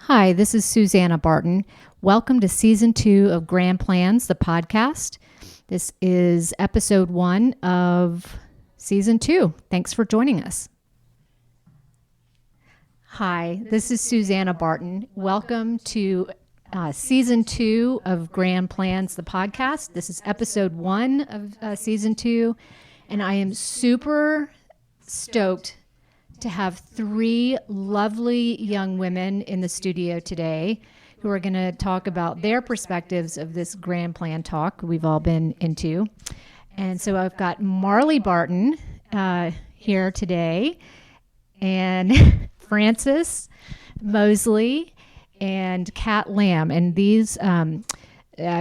Hi, this is Susanna Barton. Welcome to Season 2 of Grand Plans, the podcast. This is episode 1 of Season 2. Thanks for joining us. Hi, this is Susanna Barton. Welcome to Season 2 of Grand Plans, the podcast. This is episode 1 of Season 2, and I am super stoked to have 3 lovely young women in the studio today who are going to talk about their perspectives of this grand plan talk we've all been into. And so I've got Marley Barton here today, and Frances, Moseley, and Lamm. And these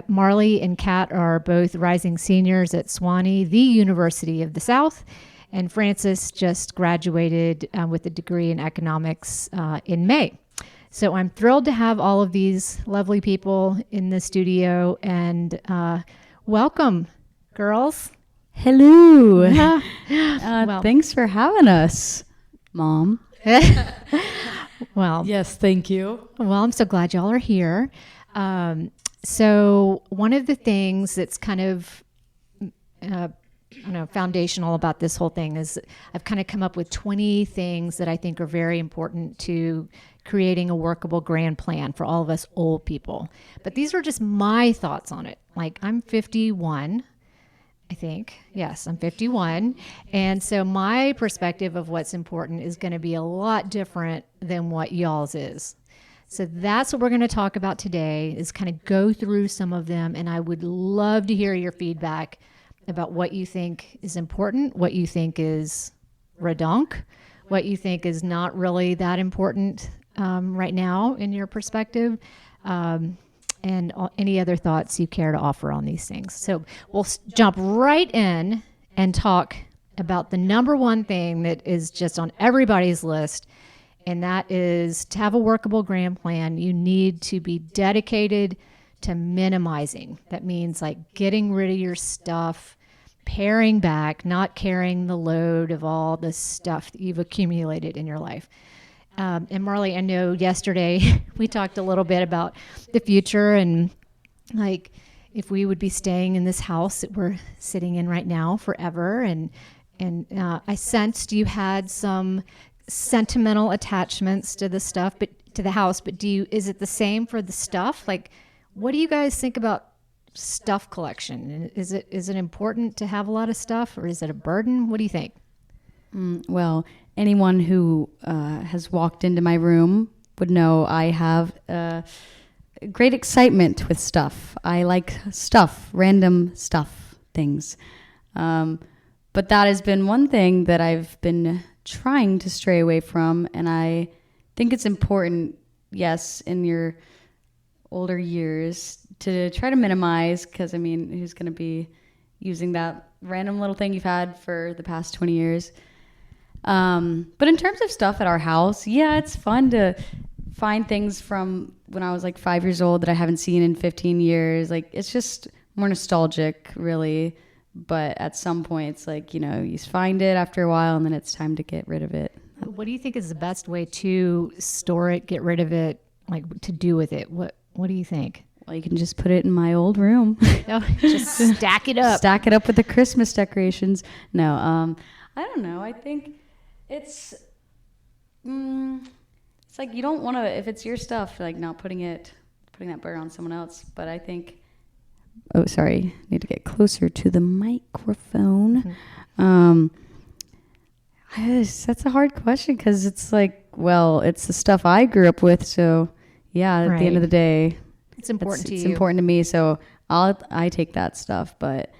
Marley and Kat are both rising seniors at Sewanee, the University of the South. And Frances just graduated with a degree in economics in May. So I'm thrilled to have all of these lovely people in the studio. And welcome, girls. Hello. Well, thanks for having us, Mom. Well, yes, thank you. Well, I'm so glad y'all are here. So one of the things that's kind of foundational about this whole thing is I've kind of come up with 20 things that I think are very important to creating a workable grand plan for all of us old people. But these are just my thoughts on it. Like, I'm 51, I think. Yes, I'm 51. And so my perspective of what's important is going to be a lot different than what y'all's is. So that's what we're going to talk about today, is kind of go through some of them. And I would love to hear your feedback about what you think is important, what you think is redonk, what you think is not really that important right now in your perspective, and any other thoughts you care to offer on these things. So we'll jump right in and talk about the number one thing that is just on everybody's list, and that is to have a workable grand plan, you need to be dedicated to minimizing. That means like getting rid of your stuff, paring back, not carrying the load of all the stuff that you've accumulated in your life. And Marley, I know yesterday we talked a little bit about the future and like if we would be staying in this house that we're sitting in right now forever. And I sensed you had some sentimental attachments to the stuff, but to the house. But is it the same for the stuff? Like, what do you guys think about stuff collection? Is it important to have a lot of stuff, or is it a burden? What do you think? Well, anyone who has walked into my room would know I have great excitement with stuff. I like stuff, random stuff, things. But that has been one thing that I've been trying to stray away from, and I think it's important, yes, in your older years to try to minimize, because I mean, who's going to be using that random little thing you've had for the past 20 years? But in terms of stuff at our house, yeah, it's fun to find things from when I was like 5 years old that I haven't seen in 15 years. Like, it's just more nostalgic, really. But at some point, it's like, you find it after a while and then it's time to get rid of it. What do you think is the best way to store it, get rid of it, like to do with it? What do you think? Well, you can just put it in my old room. No, just stack it up. Stack it up with the Christmas decorations. No, I don't know. I think it's like you don't want to, if it's your stuff, like not putting that burden on someone else. But I think, oh, sorry, need to get closer to the microphone. Mm-hmm. That's a hard question because it's like, well, it's the stuff I grew up with. So yeah, at the end of the day, it's important to you. It's important to me, so I take that stuff. But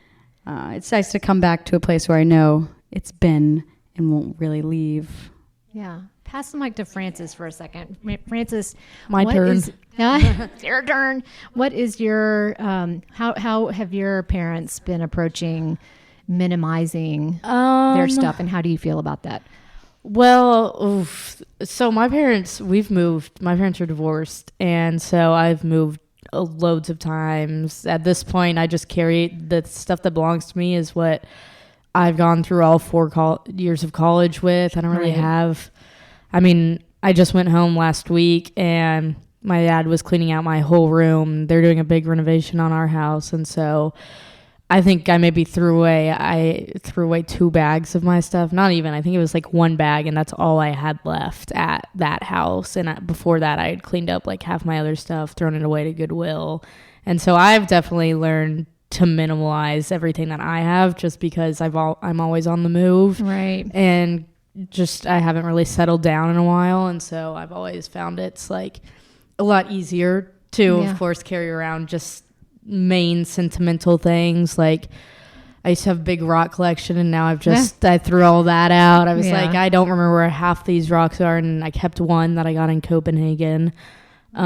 it's nice to come back to a place where I know it's been and won't really leave. Yeah. Pass the mic to Frances for a second. Frances, my turn. It's your turn. What is your how have your parents been approaching minimizing their stuff, and how do you feel about that? Well, so my parents, we've moved. My parents are divorced, and so I've moved loads of times. At this point, I just carry the stuff that belongs to me is what I've gone through all 4 years of college with. I don't really have, I mean, I just went home last week and my dad was cleaning out my whole room. They're doing a big renovation on our house, and so I think I maybe threw away 2 bags of my stuff. Not even. I think it was like 1 bag, and that's all I had left at that house. And before that, I had cleaned up like half my other stuff, thrown it away to Goodwill. And so I've definitely learned to minimalize everything that I have, just because I'm always on the move. Right. And just I haven't really settled down in a while, and so I've always found it's like a lot easier to, of course, carry around just main sentimental things. Like I used to have a big rock collection, and now I threw all that out. I was like, I don't remember where half these rocks are, and I kept one that I got in Copenhagen. Cool.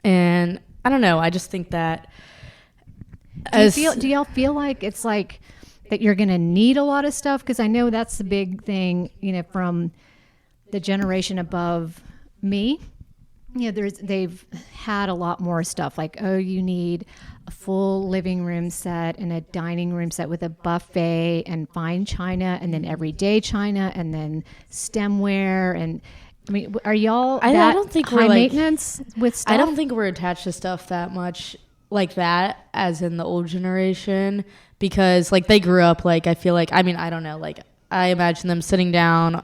And I don't know, I just think that do y'all feel like it's like that you're going to need a lot of stuff? Because I know that's the big thing, from the generation above me. They've had a lot more stuff, like, oh, you need a full living room set and a dining room set with a buffet and fine china, and then everyday china, and then stemware. And I mean, are y'all I don't think high we're maintenance with stuff? I don't think we're attached to stuff that much like that as in the old generation, because like they grew up, like I feel like, I mean, I don't know, like I imagine them sitting down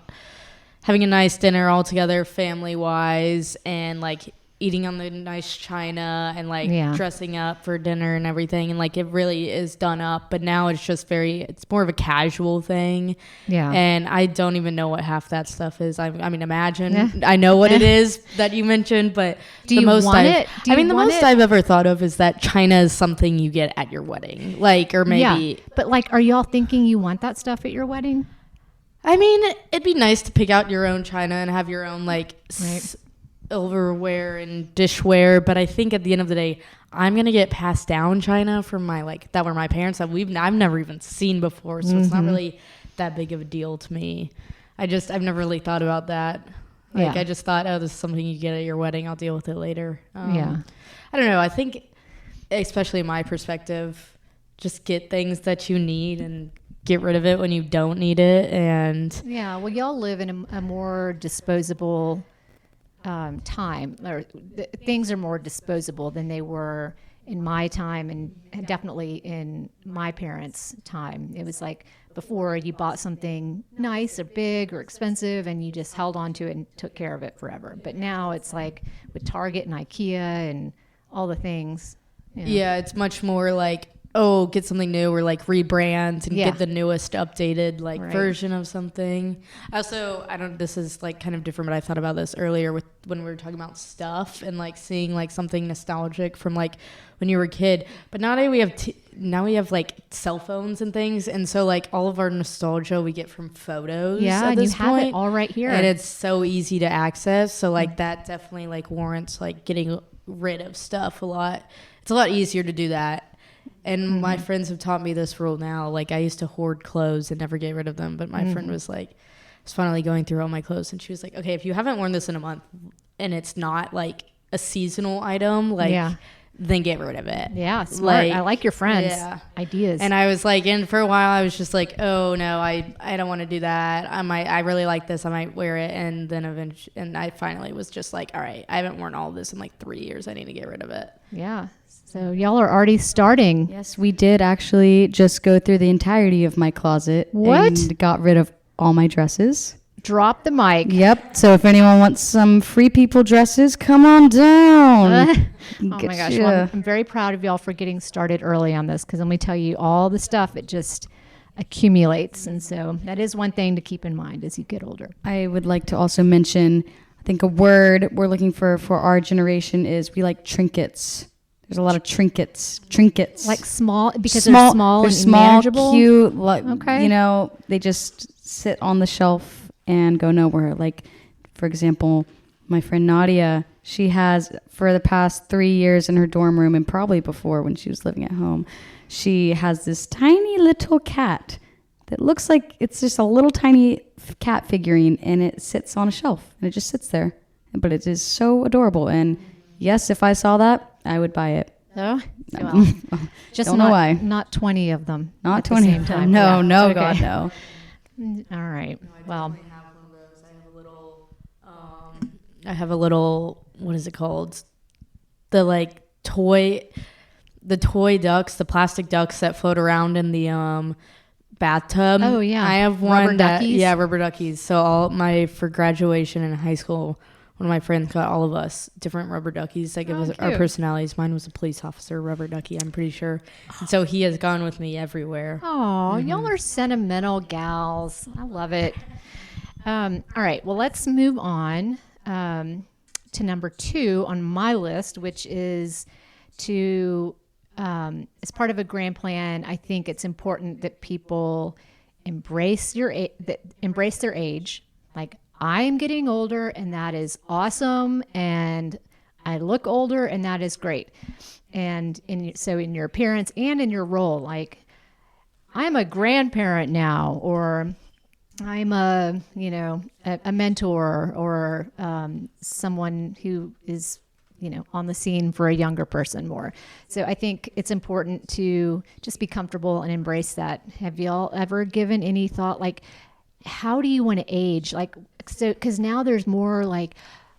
having a nice dinner all together, family wise, and like eating on the nice china and like dressing up for dinner and everything. And like it really is done up. But now it's just it's more of a casual thing. Yeah. And I don't even know what half that stuff is. I mean, imagine I know what it is that you mentioned, but the most I've ever thought of is that china is something you get at your wedding. Like, or maybe. Yeah. But like, are y'all thinking you want that stuff at your wedding? I mean, it'd be nice to pick out your own china and have your own like silverware and dishware, but I think at the end of the day, I'm gonna get passed down china from that were my parents that I've never even seen before, so it's not really that big of a deal to me. I've never really thought about that. Like I just thought, oh, this is something you get at your wedding. I'll deal with it later. I don't know. I think, especially in my perspective, just get things that you need and get rid of it when you don't need it. And well, y'all live in a more disposable time, or things are more disposable than they were in my time, and definitely in my parents' time. It was like before, you bought something nice or big or expensive and you just held on to it and took care of it forever. But now it's like with Target and IKEA and all the things. It's much more like, oh, get something new, or like rebrand and get the newest updated version of something. Also, this is like kind of different, but I thought about this earlier when we were talking about stuff and like seeing like something nostalgic from like when you were a kid. But nowadays we have like cell phones and things, and so like all of our nostalgia we get from photos. Yeah, at this and you point, have it all right here, and it's so easy to access. So like that definitely like warrants like getting rid of stuff a lot. It's a lot easier to do that. And my friends have taught me this rule now. Like I used to hoard clothes and never get rid of them, but my friend was finally going through all my clothes, and she was like, okay, if you haven't worn this in a month and it's not like a seasonal item, then get rid of it. Yeah, smart. I like your friends' ideas. And I was like, and for a while I was just like, oh no, I don't want to do that. I really like this. I might wear it. And then eventually, and I finally was just like, all right, I haven't worn all of this in like 3 years. I need to get rid of it. Yeah. So y'all are already starting. Yes, we did actually just go through the entirety of my closet. What? And got rid of all my dresses. Drop the mic. Yep. So if anyone wants some Free People dresses, come on down. Oh my gosh. Well, I'm very proud of y'all for getting started early on this, because let me tell you, all the stuff, it just accumulates. And so that is one thing to keep in mind as you get older. I would like to also mention, I think a word we're looking for our generation is we like trinkets. There's a lot of trinkets. Like small, because they're small and manageable? Cute. Okay. They just sit on the shelf and go nowhere. Like, for example, my friend Nadia, she has, for the past 3 years in her dorm room, and probably before when she was living at home, she has this tiny little cat that looks like it's just a little tiny cat figurine, and it sits on a shelf, and it just sits there. But it is so adorable. And yes, if I saw that, I would buy it. Oh, well, just don't know why. Not 20 of them. Not at 20 the same time. No, Okay. God, no. All right. No, I well, definitely have one of those. I have a little I have a little, what is it called? The like toy ducks, the plastic ducks that float around in the bathtub. Oh yeah, I have one rubber duckies. Yeah, rubber duckies. So for graduation in high school, one of my friends got all of us different rubber duckies that give us our cute. personalities. Mine was a police officer rubber ducky, I'm pretty sure. And so he has gone with me everywhere. Oh, y'all are sentimental gals. I love it. All right, well, let's move on to number 2 on my list, which is to, as part of a grand plan, I think it's important that people embrace embrace their age. Like, I am getting older, and that is awesome, and I look older, and that is great. And so in your appearance and in your role, like, I'm a grandparent now, or I'm a mentor, or someone who is, on the scene for a younger person more. So I think it's important to just be comfortable and embrace that. Have y'all ever given any thought, like, how do you want to age? Like, so, because now there's more like,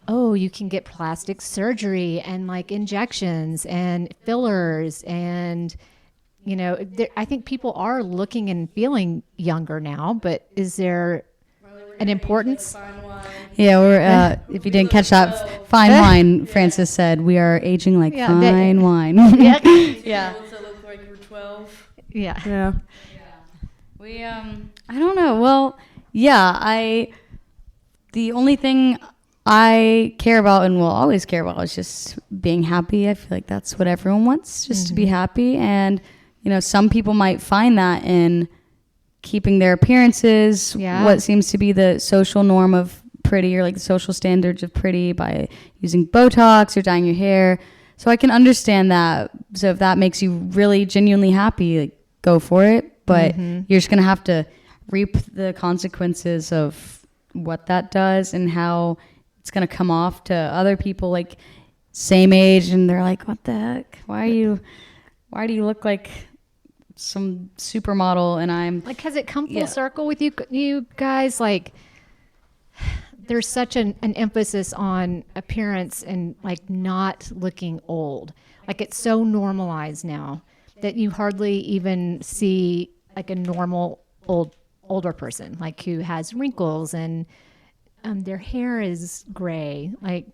oh, you can get plastic surgery and like injections and fillers and, I think people are looking and feeling younger now, but is there an importance? Yeah, we're if you didn't catch that, fine wine, Francis said, we are aging like fine wine. Yeah. Yeah. What's it look like we're 12? Yeah. Yeah. We I don't know. Well, yeah, the only thing I care about and will always care about is just being happy. I feel like that's what everyone wants, just to be happy. And, some people might find that in keeping their appearances, what seems to be the social norm of pretty, or like the social standards of pretty, by using Botox or dyeing your hair. So I can understand that. So if that makes you really genuinely happy, like, go for it. But you're just going to have to reap the consequences of what that does and how it's going to come off to other people like same age, and they're like, what the heck? Why do you look like some supermodel? And I'm like, has it come full circle with you guys? Like, there's such an emphasis on appearance and like not looking old. Like, it's so normalized now that you hardly even see like a normal older person, like, who has wrinkles and their hair is gray. Like,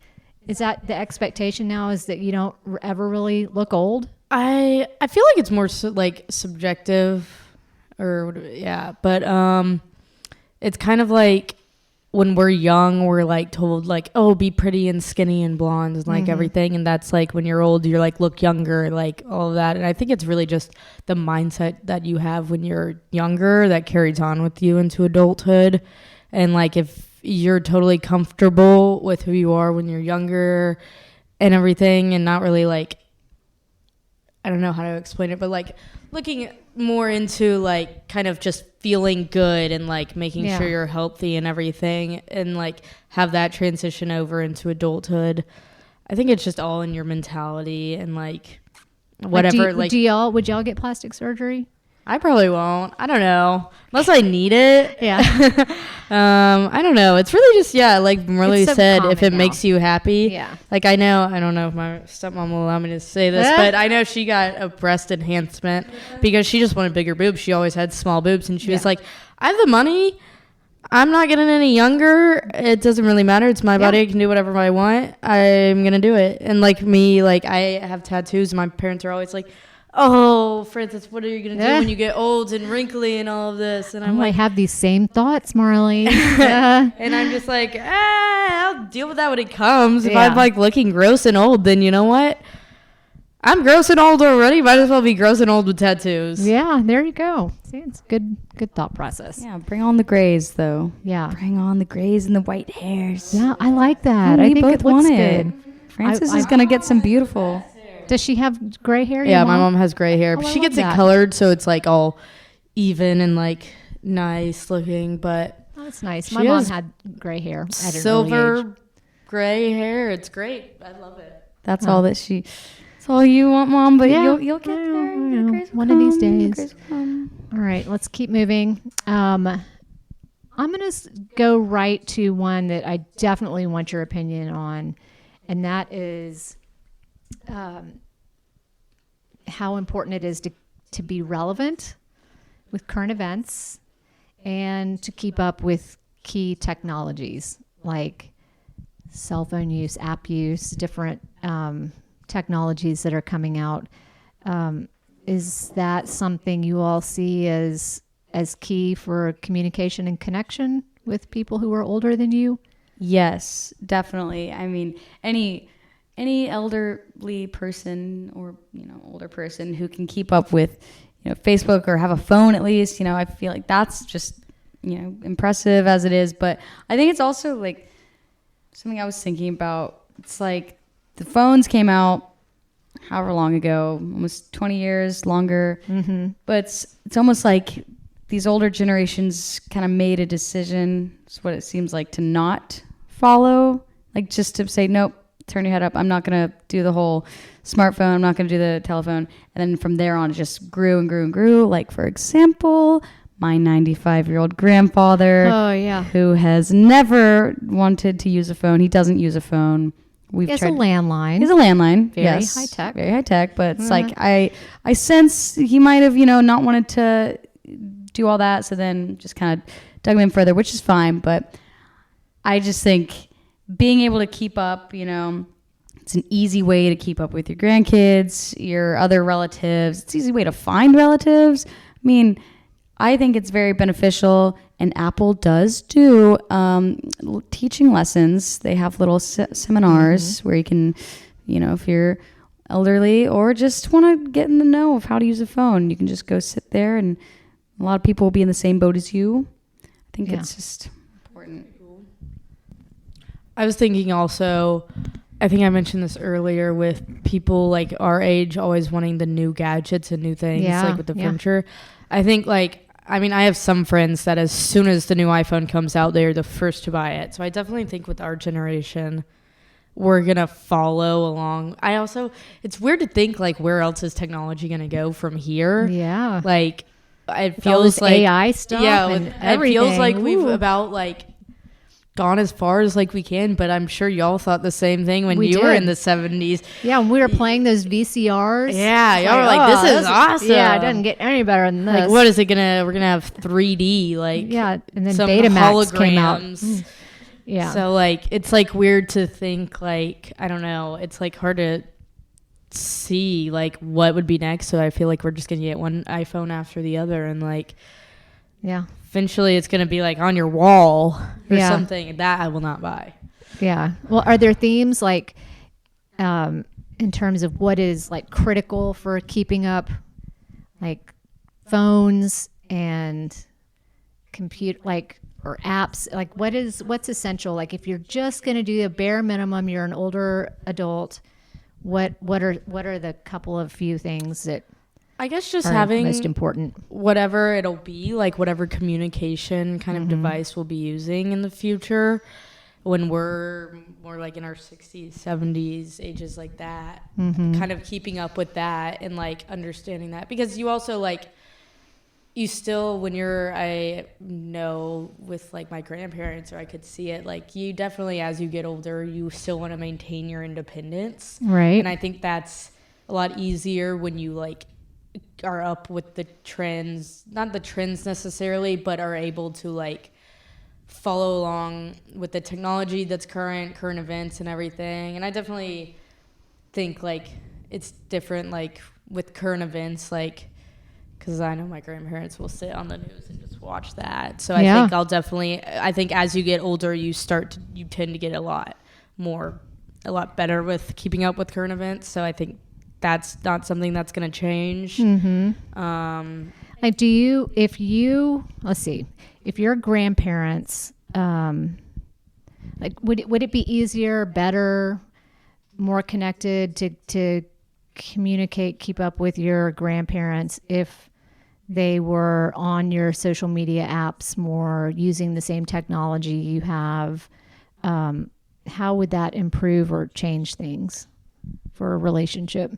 is that the expectation now, is that you don't ever really look old? I feel like it's more like subjective, but it's kind of like when we're young, we're like told like, oh, be pretty and skinny and blonde and like everything. And that's like, when you're old, you're like, look younger, like all of that. And I think it's really just the mindset that you have when you're younger that carries on with you into adulthood. And like, if you're totally comfortable with who you are when you're younger and everything, and not really like, I don't know how to explain it, but like looking more into like kind of just feeling good and like making sure you're healthy and everything, and like have that transition over into adulthood. I think it's just all in your mentality and like whatever. Would y'all get plastic surgery? I probably won't. I don't know. Unless I need it. Yeah. I don't know. It's really just, like Marley said, if it makes you happy. Yeah. Like, I don't know if my stepmom will allow me to say this, but I know she got a breast enhancement because she just wanted bigger boobs. She always had small boobs, and she was like, I have the money. I'm not getting any younger. It doesn't really matter. It's my body. I can do whatever I want. I'm going to do it. And like me, like I have tattoos, and my parents are always like, oh, Francis, what are you going to do when you get old and wrinkly and all of this? And I'm like, I have these same thoughts, Marley. And I'm just like, I'll deal with that when it comes. If I'm like looking gross and old, then you know what? I'm gross and old already. Might as well be gross and old with tattoos. Yeah, there you go. See, it's good thought process. Yeah, bring on the grays, though. Yeah. Bring on the grays and the white hairs. Yeah, I like that. I think both it looks want good. it. Francis is going to get some beautiful. Does she have gray hair? Yeah, my mom has gray hair. Oh, she gets it colored, so it's like all even and like nice looking. But that's nice. My mom had gray hair at an early age. Silver gray hair. It's great. I love it. That's all that she. That's all you want, Mom. But you'll get there. Your grays will One come, of these days. your grays will come. All right, let's keep moving. On I'm going to go right to one that I definitely want your opinion on, and that is how important it is to be relevant with current events and to keep up with key technologies like cell phone use, app use, different technologies that are coming out. Is that something you all see as key for communication and connection with people who are older than you? Yes, definitely. I mean, any elderly person or, older person who can keep up with, Facebook or have a phone at least, I feel like that's just, impressive as it is. But I think it's also like something I was thinking about. It's like the phones came out however long ago, almost 20 years longer. Mm-hmm. But it's almost like these older generations kind of made a decision, it's what it seems like, to not follow, like just to say, nope, turn your head up. I'm not going to do the whole smartphone. I'm not going to do the telephone. And then from there on, it just grew and grew and grew. Like, for example, my 95-year-old grandfather, who has never wanted to use a phone. He doesn't use a phone. He has a landline. He's a landline. Very yes. high tech. Very high tech. But it's like, I sense he might have, not wanted to do all that. So then just kind of dug him in further, which is fine. But I just think being able to keep up, it's an easy way to keep up with your grandkids, your other relatives. It's an easy way to find relatives. I mean, I think it's very beneficial, and Apple does do teaching lessons. They have little seminars where you can, if you're elderly or just want to get in the know of how to use a phone, you can just go sit there, and a lot of people will be in the same boat as you. I think it's just important. I was thinking also, I think I mentioned this earlier, with people like our age always wanting the new gadgets and new things, like with the furniture. I think I have some friends that as soon as the new iPhone comes out, they're the first to buy it. So I definitely think with our generation, we're going to follow along. It's weird to think where else is technology going to go from here? Yeah. It feels like AI stuff. Yeah. And it feels like we've about gone as far as we can, but I'm sure y'all thought the same thing when you were in the 70s. Yeah, when we were playing those VCRs. Yeah, y'all were like, this is awesome. Yeah, it doesn't get any better than this. What is it we're gonna have 3D, and then some Betamax came out. Yeah. So it's weird to think I don't know, it's hard to see what would be next. So I feel like we're just gonna get one iPhone after the other, and eventually it's going to be on your wall or something that I will not buy. Yeah. Well, are there themes in terms of what is critical for keeping up, phones and compute, or apps? What's essential? If you're just going to do the bare minimum, you're an older adult, what are the couple of few things that I guess just having most important, whatever it'll be, whatever communication kind of device we'll be using in the future when we're more in our 60s, 70s, ages like that, kind of keeping up with that and understanding that, because you also you still, when I know with my grandparents, or I could see it, you definitely, as you get older, you still want to maintain your independence. Right. And I think that's a lot easier when you are up with the trends, not the trends necessarily, but are able to follow along with the technology that's current events and everything. And I definitely think it's different with current events, because I know my grandparents will sit on the news and just watch that. So I think as you get older, you tend to get a lot better with keeping up with current events. So I think that's not something that's going to change. If your grandparents, would it be easier, better, more connected to communicate, keep up with your grandparents if they were on your social media apps more, using the same technology you have? How would that improve or change things for a relationship?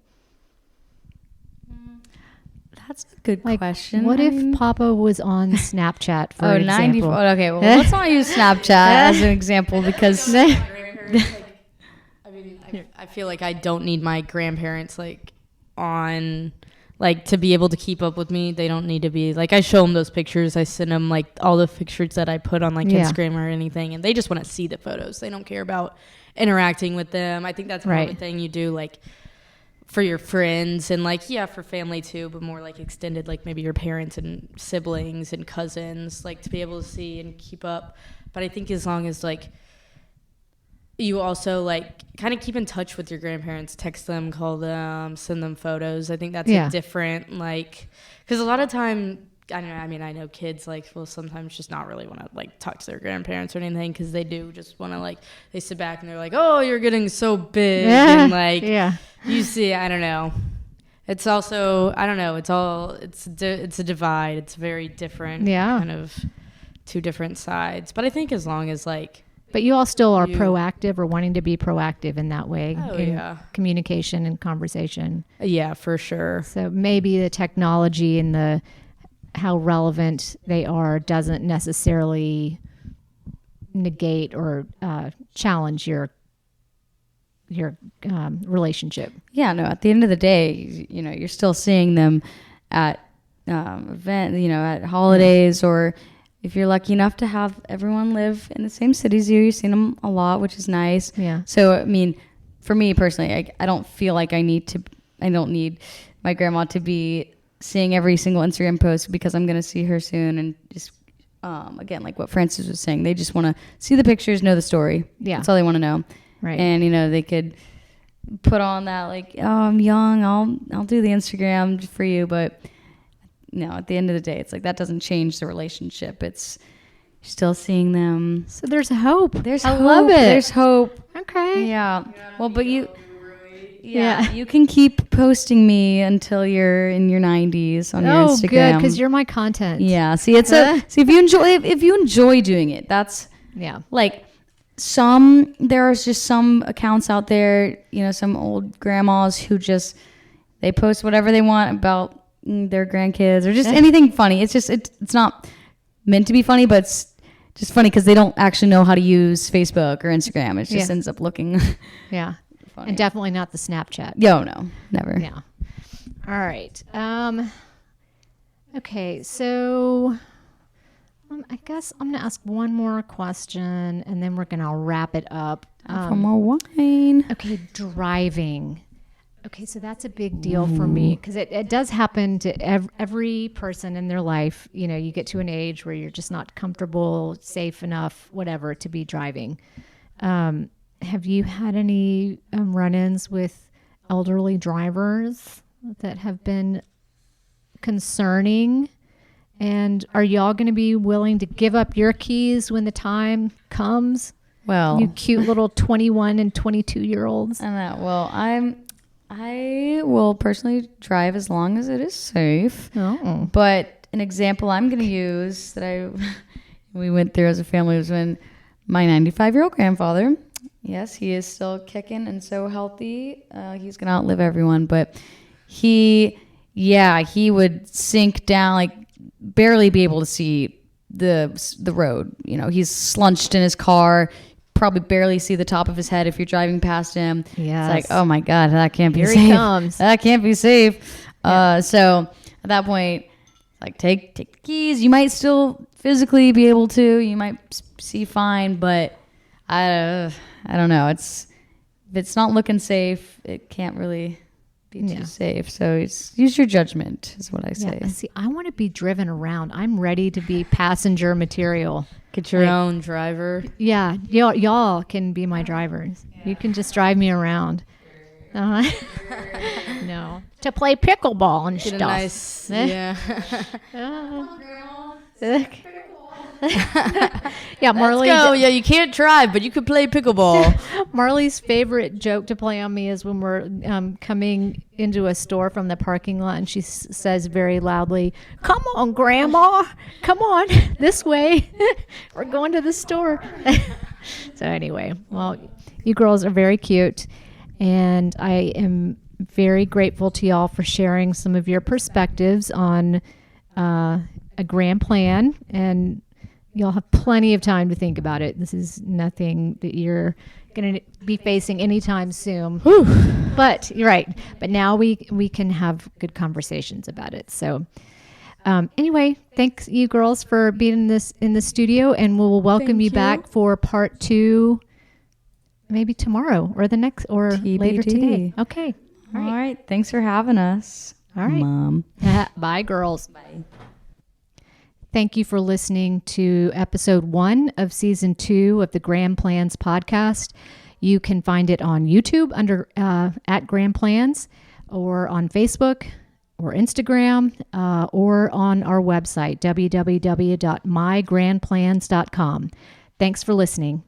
That's a good Like, question. what I if mean- Papa was on Snapchat, for Oh, example? 94. Okay, well, let's not use Snapchat as an example because I feel like I don't need my grandparents like on like to be able to keep up with me. They don't need to be like, I show them those pictures. I send them like all the pictures that I put on like Instagram or anything, and they just want to see the photos. They don't care about interacting with them. I think that's more of a thing you do like for your friends and like, yeah, for family too, but more like extended, like maybe your parents and siblings and cousins, like to be able to see and keep up. But I think as long as like you also like kind of keep in touch with your grandparents, text them, call them, send them photos. I think that's a different like, because a lot of time, I don't know, I mean, I know kids like will sometimes just not really want to like talk to their grandparents or anything because they do just want to like, they sit back and they're like, oh, you're getting so big and like you see, I don't know. It's also, I don't know, it's a divide. It's very different, kind of two different sides. But I think as long as like, but you all still are proactive or wanting to be proactive in that way in communication and conversation. Yeah, for sure. So maybe the technology and the how relevant they are doesn't necessarily negate or challenge your relationship. Yeah, no, at the end of the day, you know, you're still seeing them at at holidays, or if you're lucky enough to have everyone live in the same city as you've seen them a lot, which is nice. Yeah. So, I mean, for me personally, I don't feel like I don't need my grandma to be seeing every single Instagram post because I'm going to see her soon. And just, again, like what Francis was saying, they just want to see the pictures, know the story. Yeah. That's all they want to know. Right. And, you know, they could put on that like, oh, I'm young, I'll do the Instagram for you. But no, at the end of the day, it's like that doesn't change the relationship. It's still seeing them. So there's hope. I love it. There's hope. Okay. Yeah. Well, but you can keep posting me until you're in your 90s on your Instagram. Oh, good, because you're my content. Yeah. See, it's see if you enjoy doing it, that's like there's just some accounts out there, you know, some old grandmas who just they post whatever they want about their grandkids or just anything funny. It's just it's not meant to be funny, but it's just funny because they don't actually know how to use Facebook or Instagram. It just ends up looking funny. And definitely not the Snapchat. Yo, no, never. Yeah. All right. Okay, so I guess I'm gonna ask one more question and then we're gonna wrap it up. For more wine. Okay, driving. Okay, so that's a big deal for me because it does happen to every person in their life. You know, you get to an age where you're just not comfortable, safe enough, whatever, to be driving. Have you had any run-ins with elderly drivers that have been concerning? And are y'all going to be willing to give up your keys when the time comes? Well, you cute little 21 and 22-year-olds. I know. Well, I will personally drive as long as it is safe. Oh. But an example I'm going to use that we went through as a family was when my 95-year-old grandfather, yes, he is still kicking and so healthy. He's going to outlive everyone, but he would sink down, like barely be able to see the road. You know, he's slunched in his car. Probably barely see the top of his head if you're driving past him. Yes. It's like, oh my God, that can't be safe. Here he comes. That can't be safe. So at that point, like take the keys. You might still physically be able to. You might see fine, but I don't know. If it's not looking safe, it can't really be too safe. So use your judgment is what I say. Yeah. See, I want to be driven around. I'm ready to be passenger material. Get your own driver. Yeah, y'all can be my drivers. Yeah. You can just drive me around. No, to play pickleball and Get stuff. A nice, yeah. Yeah, Marley. Let's go. Yeah, you can't drive, but you could play pickleball. Marley's favorite joke to play on me is when we're coming into a store from the parking lot, and she says very loudly, "Come on, Grandma, come on this way. We're going to the store." So anyway, well, you girls are very cute, and I am very grateful to y'all for sharing some of your perspectives on a grand plan, and y'all have plenty of time to think about it. This is nothing that you're going to be facing anytime soon. But you're right. But now we can have good conversations about it. So anyway, thanks you girls for being in the studio, and we'll welcome you back for part 2 maybe tomorrow or the next or TBD. later today. Okay. All right. Thanks for having us. All right. Mom. Bye, girls. Bye. Thank you for listening to episode 1 of season 2 of the Grand Plans podcast. You can find it on YouTube under at Grand Plans, or on Facebook or Instagram, or on our website, www.mygrandplans.com. Thanks for listening.